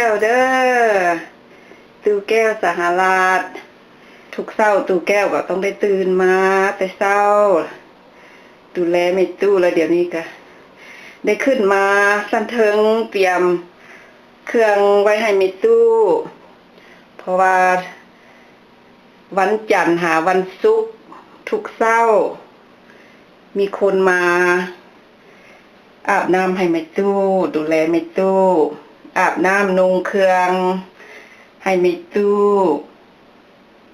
วเด้อตู้แก้วสหราชทุกเช้าตู้แก้วก็ต้องได้ตื่นมาแต่เช้าดูแลไม่ตู้แล้วเดี๋ยวนี้ก็ได้ขึ้นมาสั่นเทิงเตรียมเครื่องไว้ให้ไม่ตู้เพราะว่าวันจันทร์หาวันศุกร์ทุกเช้ามีคนมาอาบน้ำให้ไม่ตู้ดูแลไม่ตู้อาบน้ำนุ่งเครื่องให้ไม่ตู้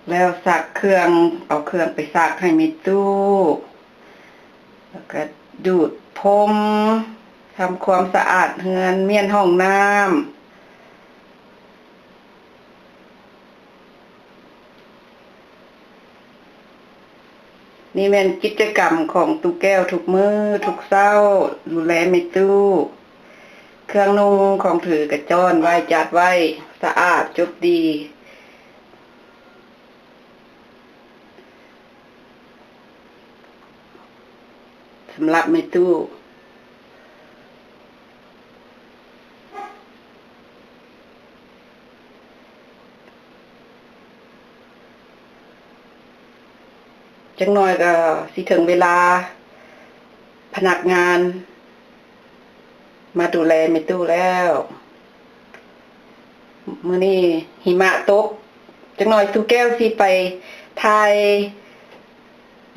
แล้วซักเครื่องเอาเครื่องไปซักให้ไม่ตู้แล้วก็ดูดพรมทำความสะอาดเรือนเมียนห้องน้ำนี่เป็นกิจกรรมของตู้แก้วทุกมื้อทุกเช้าดูแลไม่ตู้เครื่องนุ่งของถือกระจ้อนไว้จัดไว้สะอาดจบดีสำหรับไม่ตู้จังน้อยก็สิถึงเวลาพนักงานมาดูแลไม่ตู้แล้วมื้อนี้หิมะตกจังน้อยตู้แก้วสิไปถ่าย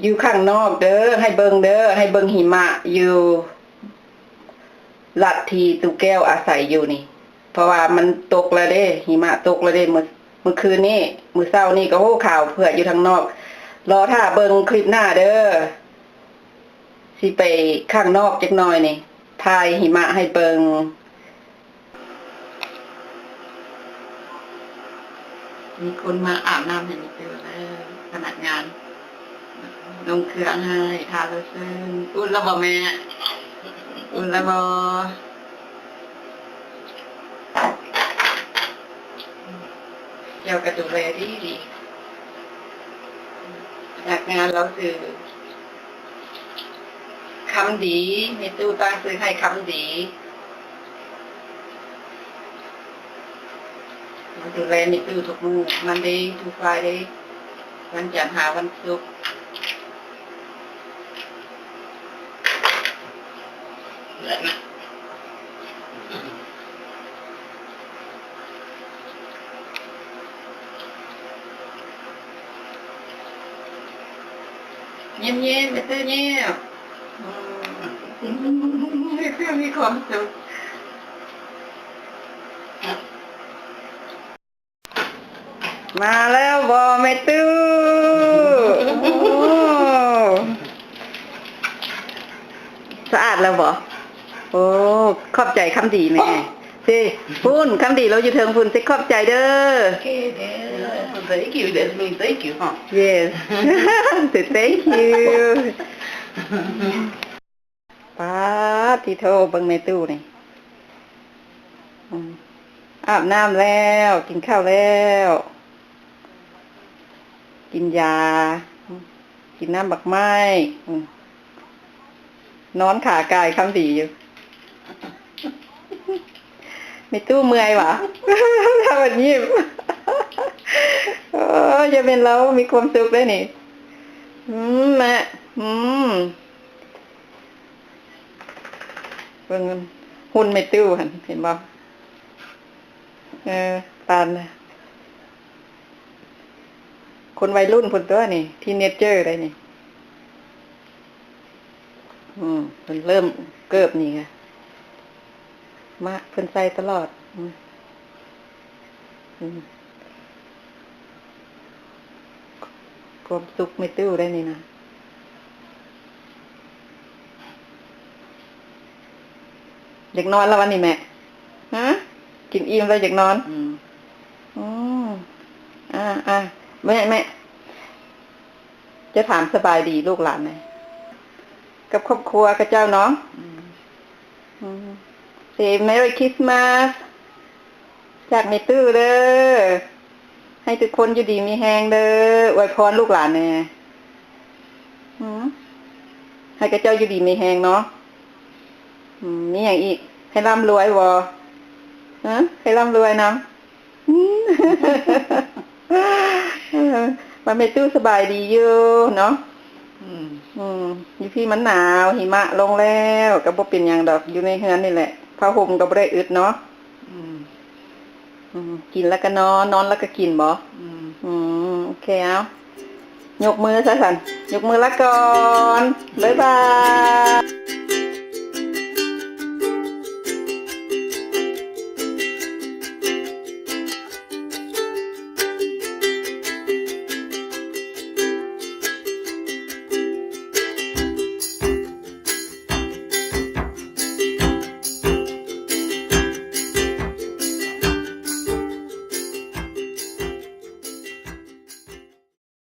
อยู่ข้างนอกเด้อให้เบิ่งเด้อให้เบิ่งหิมะอยู่ลัดที่ตู้แก้วอาศัยอยู่นี่เพราะว่ามันตกแล้วเด้หิมะตกแล้วเด้เมื่อคืนนี้มื้อเช้านี้ก็โหข่าวเพื่ออยู่ทางนอกรอถ้าเบิ่งคลิปหน้าเด้อสิไปข้างนอกจักหน่อยนี่ถ่ายหิมะให้เบิ่งมีคนมาอาบน้ำให้ไม่ตู้แล้วพนักงานลงเครื่องให้ทาแล้วซึ่งอุ่นแล้วบ่แม่อุ่นแล้วบ่เกี่ยวกับดูแลดีพนักงานเราคือคำดีในตู้ตั้งซื้อให้คำดีมาดูแลในตู้ทุกมื้อมันดีทุกไฟดีวันจันทร์หาวันศุกร์เงียบๆไม่ตื้อเงียบเพื่อมีความสุขมาแล้วบอไม่ตื้อสะอาดแล้วบอโอ้ขอบใจคำดีแม่สิพุ่นคำดีเราอยู่เทิงพุ่นสิขอบใจเด้อ Okay, then. Thank you. That means thank you, huh? yes say thank you ป้าที่โทรเบิ่งในตู้นี่อาบน้ำแล้วกินข้าวแล้วกินยากินน้ำบักไม้นอนขากายคำดีอยู่ไม่ตู้เมื่อยวะทำแบบนี้จะเป็นเรามีความสุขได้นี่แม่เบิ่งหุ่นไม่ตู้เห็นบ่ปานคนวัยรุ่นพุ่นตัวนี่ที่เนเจอร์ได้นี่เพิ่นเริ่มเกิบนี่ไงมาเพิ่นใส่ตลอดความสุขไม่ตู้ได้นี่นะเด็กนอนแล้ววันนี้แม่ฮะกินอิ่มแล้วเด็กนอนแม่จะถามสบายดีลูกหลานไหมกับครอบครัวกับเจ้าเนาะSay Merry Christmas จากในตู้เด้อให้ทุกคนอยู่ดีมีแฮงเด้ออวยพรลูกหลานแน่ให้กับเจ้าอยู่ดีมีแฮงเนาะมีอย่างอีกให้ร่ำรวยวอ ฮะให้ร่ำรวยนะมาเมตู้สบายดีอยู่เนาะอยู่พี่มันหนาวหิมะลงแล้วก็บ่เป็นหยังดอกอยู่ในเฮือนนี่แหละผ้าห่มก็บ่ได้อึดเนาะกินแล้วก็นอนแล้วก็กินบ่โอเคเอายกมือซะสั่นยกมือละก่อนบ๊ายบาย